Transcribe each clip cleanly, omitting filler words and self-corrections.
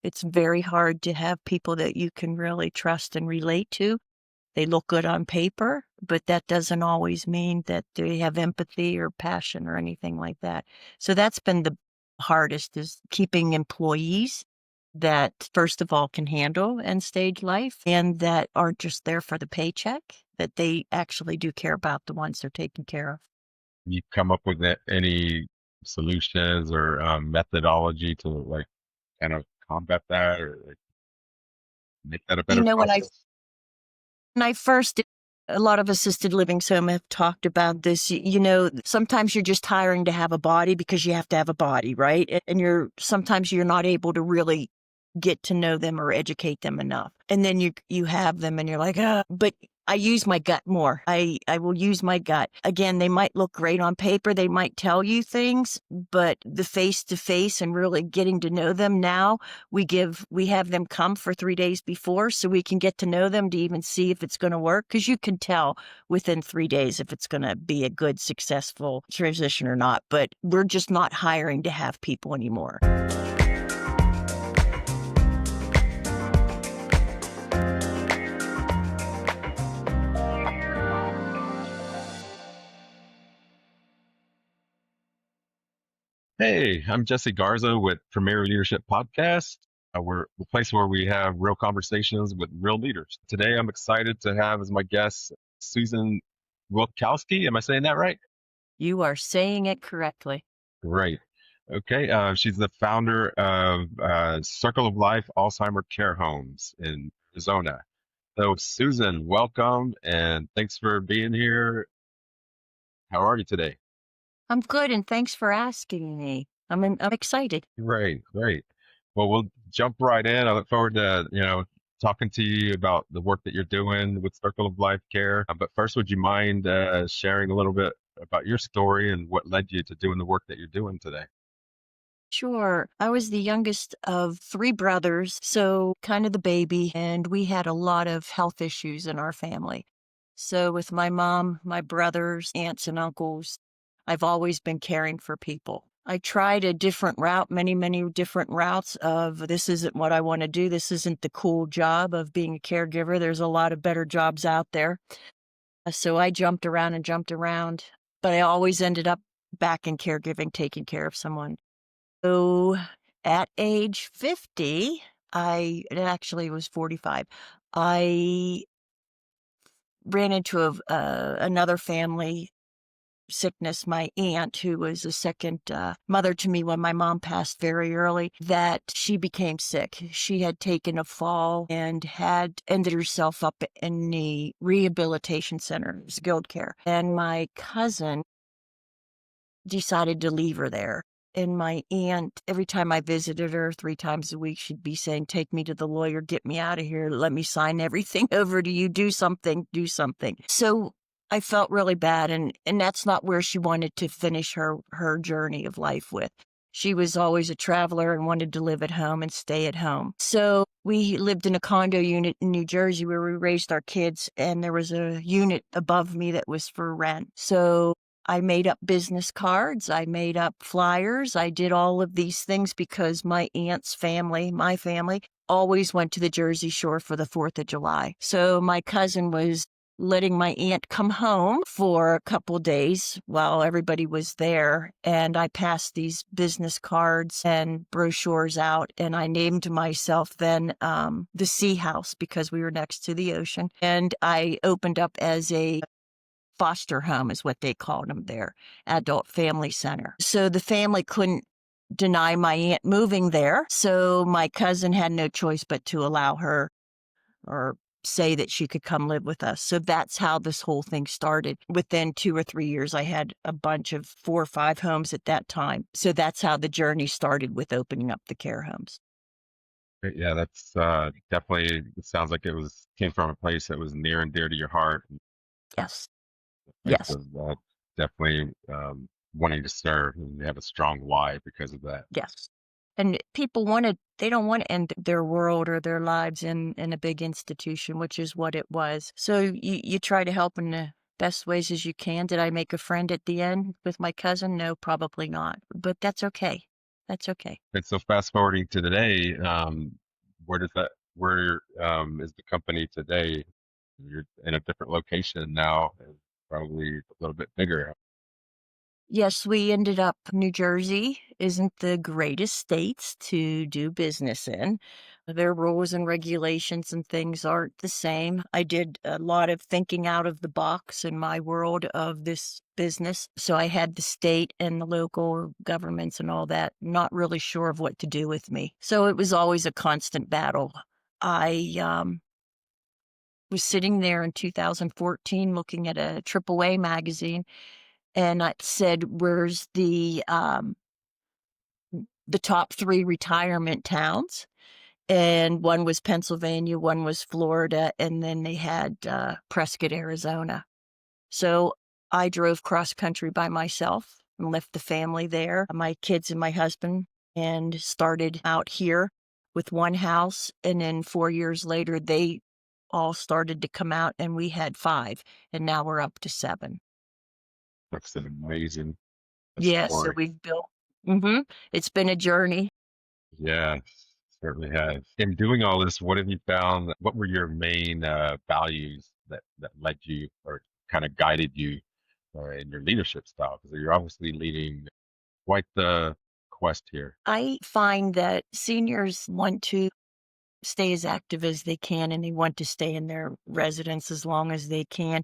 It's very hard to have people that you can really trust and relate to. They look good on paper, but that doesn't always mean that they have empathy or passion or anything like that. So that's been the hardest, is keeping employees that, first of all, can handle end stage life and that aren't just there for the paycheck, that they actually do care about the ones they're taking care of. You come up with any solutions or methodology to like kind of combat that or like make that a You better know, process? when I first did, a lot of assisted living some have talked about this. Sometimes you're just hiring to have a body because you have to have a body, right? And sometimes you're not able to really get to know them or educate them enough. And then you have them and you're like, but I use my gut more. I will use my gut. Again, they might look great on paper. They might tell you things, but the face to face and really getting to know them now, we have them come for 3 days before so we can get to know them to even see if it's going to work. Cause you can tell within 3 days if it's going to be a good, successful transition or not. But we're just not hiring to have people anymore. Hey, I'm Jesse Garza with Premier Leadership Podcast. We're the place where we have real conversations with real leaders. Today, I'm excited to have as my guest Susan Wielechowski. Am I saying that right? You are saying it correctly. Great. Okay. She's the founder of Circle of Life Alzheimer Care Homes in Arizona. So, Susan, welcome and thanks for being here. How are you today? I'm good, and thanks for asking me. I'm excited. Great, great. Well, we'll jump right in. I look forward to, talking to you about the work that you're doing with Circle of Life Care. But first, would you mind sharing a little bit about your story and what led you to doing the work that you're doing today? Sure. I was the youngest of three brothers, so kind of the baby, and we had a lot of health issues in our family. So with my mom, my brothers, aunts, and uncles, I've always been caring for people. I tried a different route, many, many different routes of this isn't what I want to do. This isn't the cool job of being a caregiver. There's a lot of better jobs out there. So I jumped around and jumped around, but I always ended up back in caregiving, taking care of someone. So at age 50, it actually was 45, I ran into another family sickness. My aunt, who was a second mother to me when my mom passed very early, that she became sick. She had taken a fall and had ended herself up in the rehabilitation center, skilled care. And my cousin decided to leave her there. And my aunt, every time I visited her 3 times a week, she'd be saying, take me to the lawyer, get me out of here, let me sign everything over to you, do something, do something. So I felt really bad. And that's not where she wanted to finish her journey of life with. She was always a traveler and wanted to live at home and stay at home. So we lived in a condo unit in New Jersey where we raised our kids, and there was a unit above me that was for rent. So I made up business cards. I made up flyers. I did all of these things because my aunt's family, my family, always went to the Jersey Shore for the 4th of July. So my cousin was letting my aunt come home for a couple days while everybody was there. And I passed these business cards and brochures out. And I named myself then the Sea House because we were next to the ocean. And I opened up as a foster home is what they called them there, adult family center. So the family couldn't deny my aunt moving there. So my cousin had no choice but to allow her or say that she could come live with us. So that's how this whole thing started. Within 2 or 3 years, I had a bunch of 4 or 5 homes at that time. So that's how the journey started with opening up the care homes. Yeah, that's definitely, it sounds like came from a place that was near and dear to your heart, and Yes. a place Yes. of definitely wanting to serve, and you have a strong why because of that. Yes. And they don't want to end their world or their lives in a big institution, which is what it was. So you try to help in the best ways as you can. Did I make a friend at the end with my cousin? No, probably not. But that's okay. That's okay. And so fast forwarding to today, where is the company today? You're in a different location now, and probably a little bit bigger. Yes, we ended up New Jersey isn't the greatest states to do business in. Their rules and regulations and things aren't the same. I did a lot of thinking out of the box in my world of this business. So I had the state and the local governments and all that not really sure of what to do with me. So it was always a constant battle. I was sitting there in 2014 looking at a AAA magazine and it said, "Where's the top 3 retirement towns?" And one was Pennsylvania, one was Florida, and then they had, Prescott, Arizona. So, I drove cross country by myself and left the family there, my kids and my husband, and started out here with 1 house, and then 4 years later, they all started to come out, and we had 5, and now we're up to 7. That's an amazing Yeah, so story. we've built It's been a journey. Yeah, certainly has. In doing all this, what have you found? What were your main values that led you or kind of guided you in your leadership style? Because you're obviously leading quite the quest here. I find that seniors want to stay as active as they can, and they want to stay in their residence as long as they can,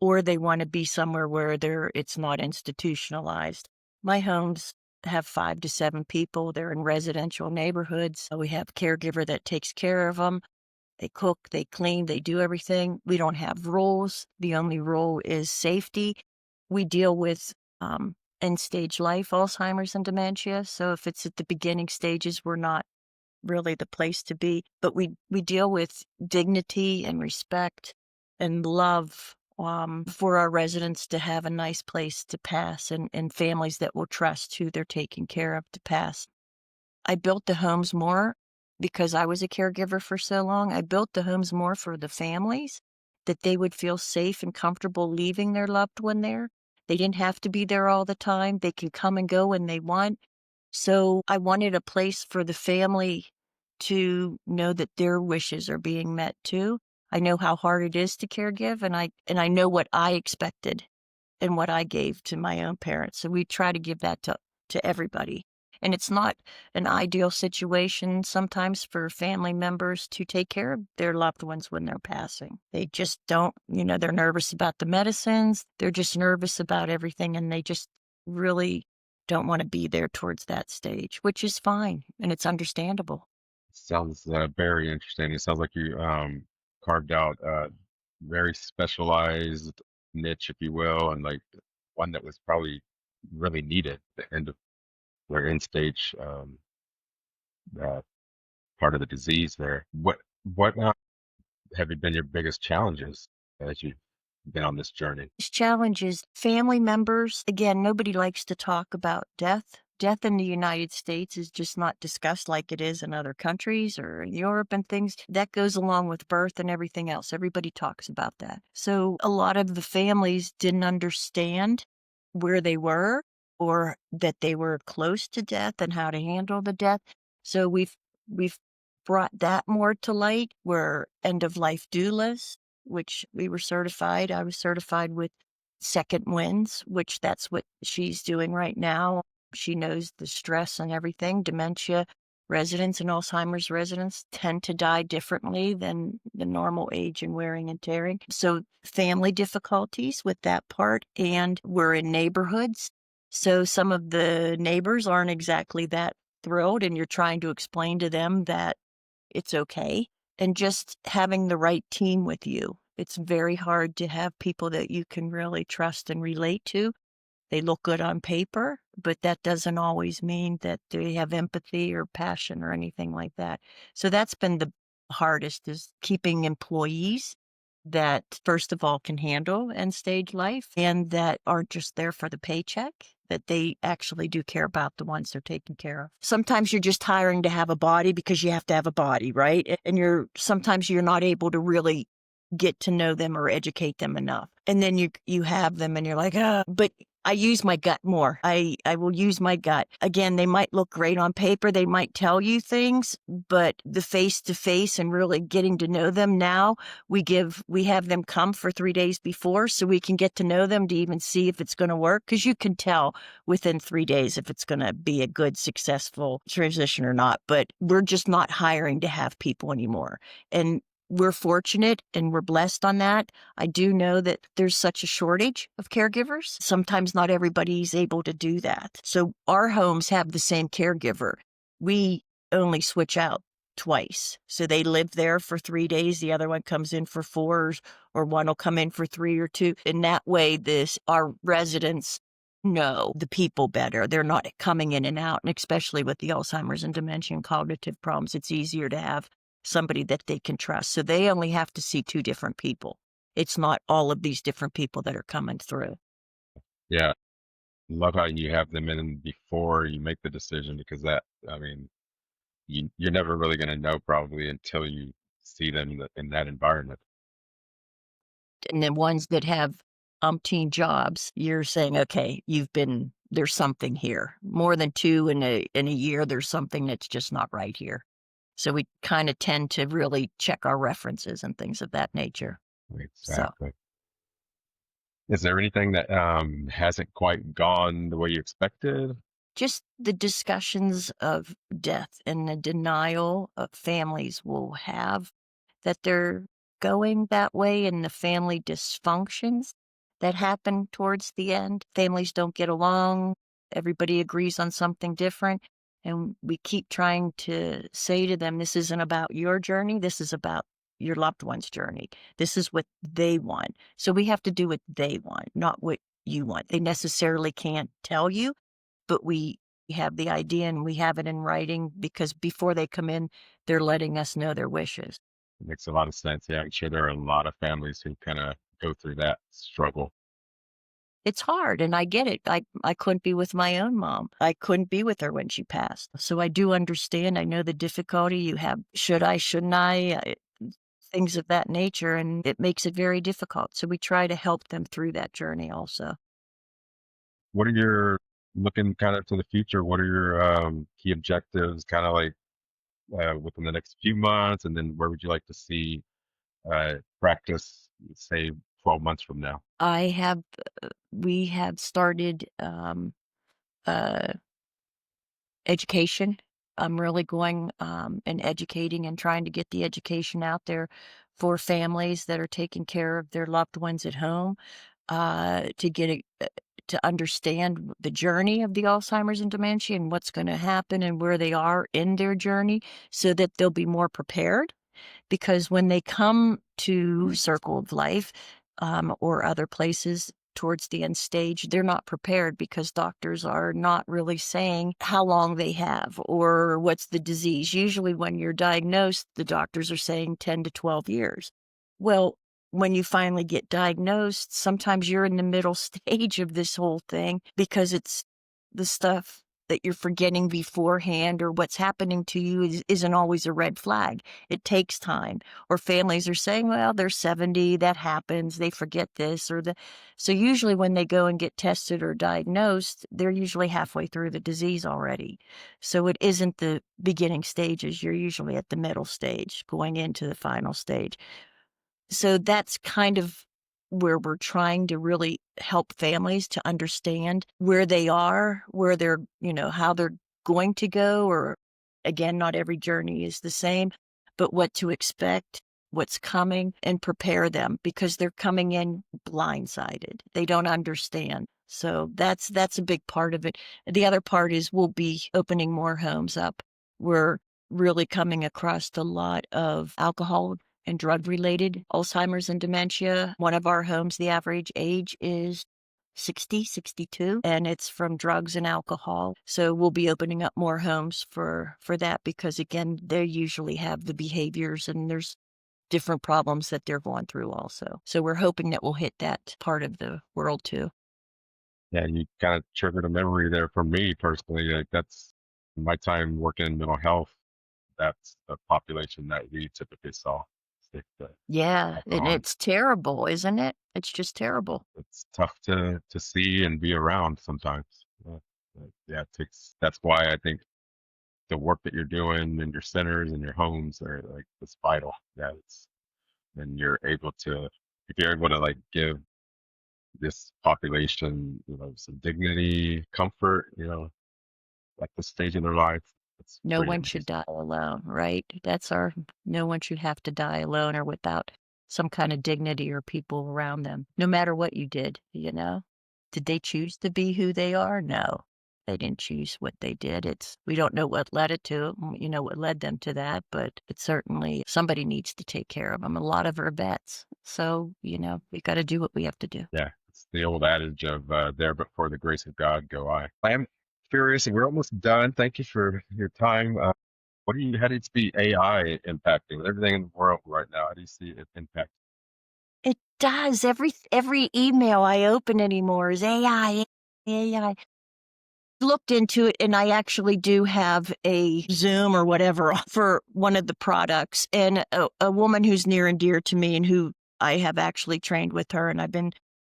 or they wanna be somewhere where it's not institutionalized. My homes have 5 to 7 people, they're in residential neighborhoods, so we have a caregiver that takes care of them. They cook, they clean, they do everything. We don't have rules. The only rule is safety. We deal with end stage life, Alzheimer's and dementia. So if it's at the beginning stages, we're not really the place to be. But we deal with dignity and respect and love for our residents to have a nice place to pass and families that will trust who they're taking care of to pass. I built the homes more because I was a caregiver for so long. I built the homes more for the families that they would feel safe and comfortable leaving their loved one there. They didn't have to be there all the time. They can come and go when they want. So I wanted a place for the family to know that their wishes are being met too. I know how hard it is to caregive and I know what I expected and what I gave to my own parents. So we try to give that to everybody. And it's not an ideal situation sometimes for family members to take care of their loved ones when they're passing. They just don't, they're nervous about the medicines. They're just nervous about everything and they just really don't want to be there towards that stage, which is fine and it's understandable. Sounds very interesting. It sounds like you carved out a very specialized niche, if you will, and like one that was probably really needed at the end of their end stage uh, part of the disease there. What have been your biggest challenges as you've been on this journey? These challenges, family members, again, nobody likes to talk about death. Death in the United States is just not discussed like it is in other countries or in Europe and things. That goes along with birth and everything else. Everybody talks about that. So a lot of the families didn't understand where they were or that they were close to death and how to handle the death. So we've brought that more to light. Where end of life doulas, which we were certified. I was certified with Second Winds, which that's what she's doing right now. She knows the stress and everything. Dementia residents and Alzheimer's residents tend to die differently than the normal age and wearing and tearing. So family difficulties with that part. And we're in neighborhoods. So some of the neighbors aren't exactly that thrilled. And you're trying to explain to them that it's okay. And just having the right team with you. It's very hard to have people that you can really trust and relate to. They look good on paper, but that doesn't always mean that they have empathy or passion or anything like that. So that's been the hardest is keeping employees that, first of all, can handle end stage life and that aren't just there for the paycheck, that they actually do care about the ones they're taking care of. Sometimes you're just hiring to have a body because you have to have a body, right? And sometimes you're not able to really get to know them or educate them enough. And then you have them and you're like, but I use my gut more. I will use my gut. Again, they might look great on paper, they might tell you things, but the face to face and really getting to know them now, we have them come for 3 days before so we can get to know them to even see if it's gonna work. Because you can tell within 3 days if it's gonna be a good, successful transition or not, but we're just not hiring to have people anymore, and we're fortunate and we're blessed on that. I do know that there's such a shortage of caregivers. Sometimes not everybody's able to do that. So our homes have the same caregiver. We only switch out twice. So they live there for 3 days, the other one comes in for 4, or one will come in for 3 or 2. And that way this our residents know the people better. They're not coming in and out, and especially with the Alzheimer's and dementia and cognitive problems, it's easier to have somebody that they can trust. So they only have to see 2 different people. It's not all of these different people that are coming through. Yeah. Love how you have them in before you make the decision because that, I mean, you're never really going to know probably until you see them in that environment. And then ones that have umpteen jobs, you're saying, okay, there's something here. More than 2 in a year, there's something that's just not right here. So we kind of tend to really check our references and things of that nature. So Exactly. Is there anything that hasn't quite gone the way you expected? just the discussions of death and the denial of families will have that they're going that way, and the family dysfunctions that happen towards the end. Families don't get along, everybody agrees on something different, and we keep trying to say to them, "This isn't about your journey, this is about your loved one's journey. This is what they want." So we have to do what they want, not what you want. They necessarily can't tell you, but we have the idea and we have it in writing because before they come in, they're letting us know their wishes. It makes a lot of sense. Yeah, I'm sure there are a lot of families who kind of go through that struggle. It's hard, and I get it. I couldn't be with my own mom. I couldn't be with her when she passed. So I do understand. I know the difficulty you have. Should I, shouldn't I? Things of that nature, and it makes it very difficult. So we try to help them through that journey also. What are your looking kind of to the future? What are your key objectives, kind of like within the next few months, and then where would you like to see practice, say, 12 months from now? I have we have started uh education. I'm really going, and educating and trying to get the education out there for families that are taking care of their loved ones at home, to get it, to understand the journey of the Alzheimer's and dementia and what's gonna happen and where they are in their journey so that they'll be more prepared, because when they come to Circle of Life, or other places towards the end stage, they're not prepared because doctors are not really saying how long they have or what's the disease. Usually, when you're diagnosed, the doctors are saying 10 to 12 years. Well, when you finally get diagnosed, sometimes you're in the middle stage of this whole thing because it's the stuff that you're forgetting beforehand or what's happening to you isn't always a red flag. It takes time. Or families are saying, well, they're 70, that happens, they forget this or the. So usually when they go and get tested or diagnosed, they're usually halfway through the disease already. So it isn't the beginning stages. You're usually at the middle stage, going into the final stage. So that's kind of where we're trying to really help families to understand where they are, where they're, how they're going to go, or again, not every journey is the same, but what to expect, what's coming, and prepare them because they're coming in blindsided. They don't understand. So that's a big part of it. The other part is we'll be opening more homes up. We're really coming across a lot of alcohol and drug related Alzheimer's and dementia. One of our homes, the average age is 60, 62, and it's from drugs and alcohol. So we'll be opening up more homes for that because again, they usually have the behaviors and there's different problems that they're going through also. So we're hoping that we'll hit that part of the world too. Yeah, you kind of triggered a memory there for me personally. Like that's my time working in mental health. That's the population that we typically saw. But Yeah, back and on. it's terrible, isn't it? It's just terrible. It's tough to see and be around sometimes. Yeah, it takes. That's why I think the work that you're doing in your centers and your homes are like it's vital. Yeah, it's and you're able to if you're able to like give this population, some dignity, comfort, at this stage in their life, it's No pretty one should amazing. die alone, right? That's our no one should have to die alone or without some kind of dignity or people around them, no matter what you did, you know? Did they choose to be who they are? No. They didn't choose what they did. It's we don't know what led it to, what led them to that, but it's certainly somebody needs to take care of them. A lot of our vets. So, we got to do what we have to do. Yeah, it's the old adage of there, but for the grace of God, go I. I am curious, and we're almost done. Thank you for your time. How do you see AI impacting everything in the world right now? How do you see it impact? It does. Every email I open anymore is AI, AI. Looked into it, and I actually do have a Zoom or whatever for one of the products, and a woman who's near and dear to me and who I have actually trained with her, and I've been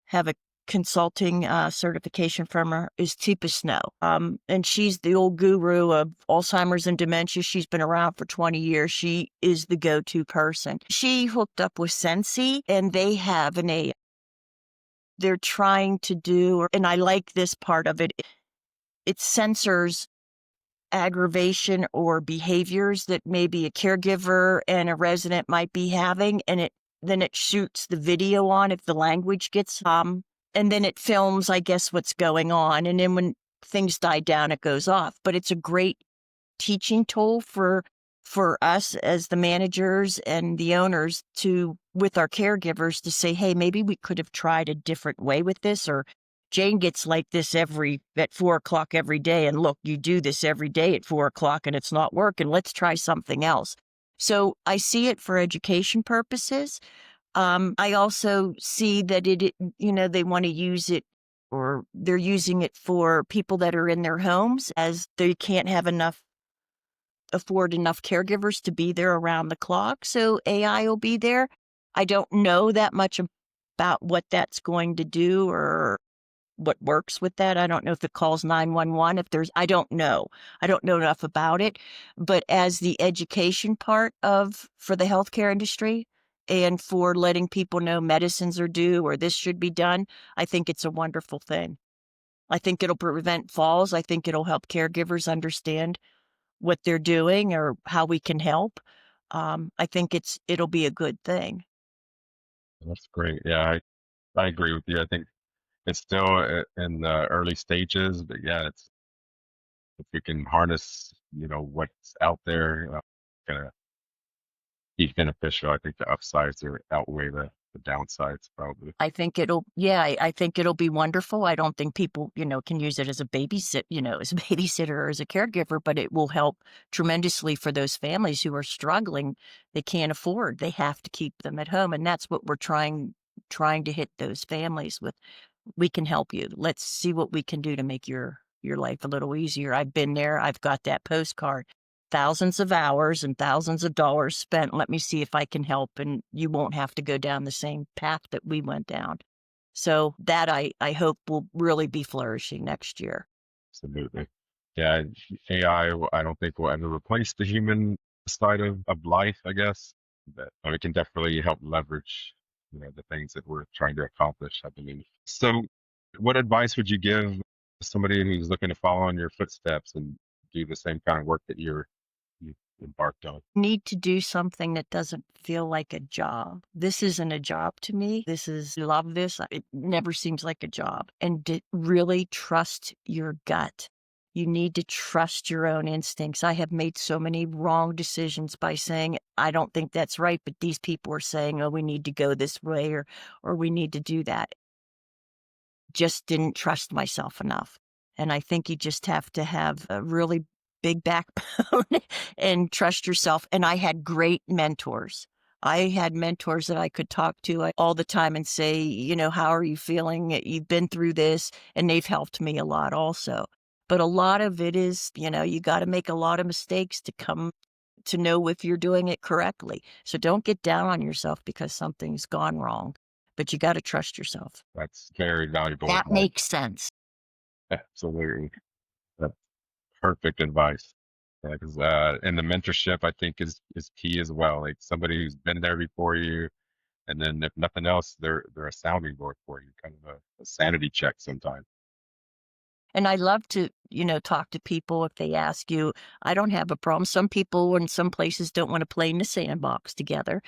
have a consulting, certification from her is Teepa Snow. And she's the old guru of Alzheimer's and dementia. She's been around for 20 years. She is the go-to person. She hooked up with Sensi, and they have an AI they're trying to do, and I like this part of it. It censors aggravation or behaviors that maybe a caregiver and a resident might be having, and it shoots the video on if the language gets and then it films, I guess, what's going on, and then when things die down it goes off. But it's a great teaching tool for us as the managers and the owners to with our caregivers to say, hey, maybe we could have tried a different way with this, or Jane gets like this every at 4 o'clock every day, and look, you do this every day at 4 o'clock and it's not working, let's try something else. So I see it for education purposes. I also see that they want to use it, or they're using it for people that are in their homes as they can't have enough afford enough caregivers to be there around the clock. So AI will be there. I don't know that much about what that's going to do or what works with that. I don't know if it calls 911, if there's, I don't know. I don't know enough about it. But as the education part for the healthcare industry and for letting people know medicines are due or this should be done, I think it's a wonderful thing. I think it'll prevent falls. I think it'll help caregivers understand what they're doing or how we can help. I think it'll be a good thing. That's great. Yeah, I agree with you. I think it's still in the early stages, but yeah, it's if you can harness, what's out there, gonna be beneficial. I think the upsides are outweigh the downsides probably. I think it'll be wonderful. I don't think people, can use it as a as a babysitter or as a caregiver, but it will help tremendously for those families who are struggling. They can't afford, they have to keep them at home. And that's what we're trying to hit those families with. We can help you. Let's see what we can do to make your life a little easier. I've been there. I've got that postcard. Thousands of hours and thousands of dollars spent. Let me see if I can help, and you won't have to go down the same path that we went down. So that I hope will really be flourishing next year. Absolutely. Yeah, AI, I don't think will ever replace the human side of life, I guess. But it can definitely help leverage, the things that we're trying to accomplish, I believe. So, what advice would you give somebody who's looking to follow in your footsteps and do the same kind of work that you embarked on? Need to do something that doesn't feel like a job. This isn't a job to me. I love this. It never seems like a job. And really trust your gut. You need to trust your own instincts. I have made so many wrong decisions by saying, I don't think that's right, but these people are saying, oh, we need to go this way or we need to do that. Just didn't trust myself enough. And I think you just have to have a really big backbone and trust yourself. And I had great mentors. I had mentors that I could talk to all the time and say, how are you feeling? You've been through this, and they've helped me a lot also. But a lot of it is, you got to make a lot of mistakes to know if you're doing it correctly. So don't get down on yourself because something's gone wrong, but you got to trust yourself. That's very valuable That advice. makes sense. Absolutely. That's perfect advice. Yeah, because and the mentorship I think is key as well. Like somebody who's been there before you, and then if nothing else, they're a sounding board for you, kind of a sanity check sometimes. And I love to, talk to people if they ask you. I don't have a problem. Some people in some places don't want to play in the sandbox together,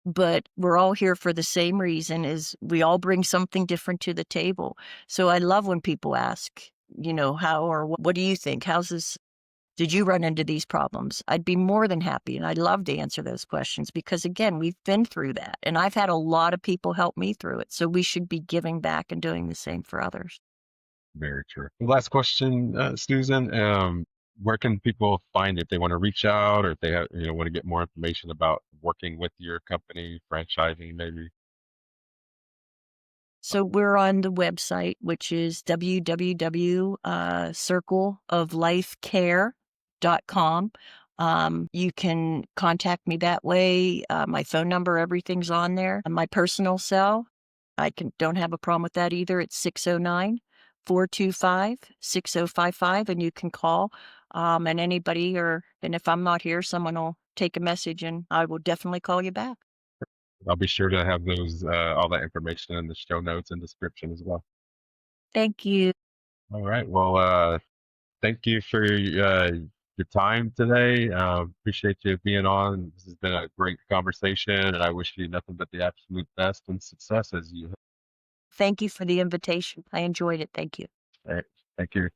but we're all here for the same reason is we all bring something different to the table. So I love when people ask, how or what do you think? How's this? Did you run into these problems? I'd be more than happy and I'd love to answer those questions because again, we've been through that and I've had a lot of people help me through it. So we should be giving back and doing the same for others. Very true. Last question, Susan. Where can people find if they want to reach out or if they have, want to get more information about working with your company, franchising maybe? So we're on the website, which is www.circleoflifecare.com. You can contact me that way. My phone number, everything's on there. And my personal cell, don't have a problem with that either. It's 609-425-6055, and you can call. And if I'm not here, someone will take a message and I will definitely call you back. I'll be sure to have those all that information in the show notes and description as well. Thank you. All right. Well, thank you for your time today. Appreciate you being on. This has been a great conversation, and I wish you nothing but the absolute best and success as you. Thank you for the invitation. I enjoyed it. Thank you. Thank you.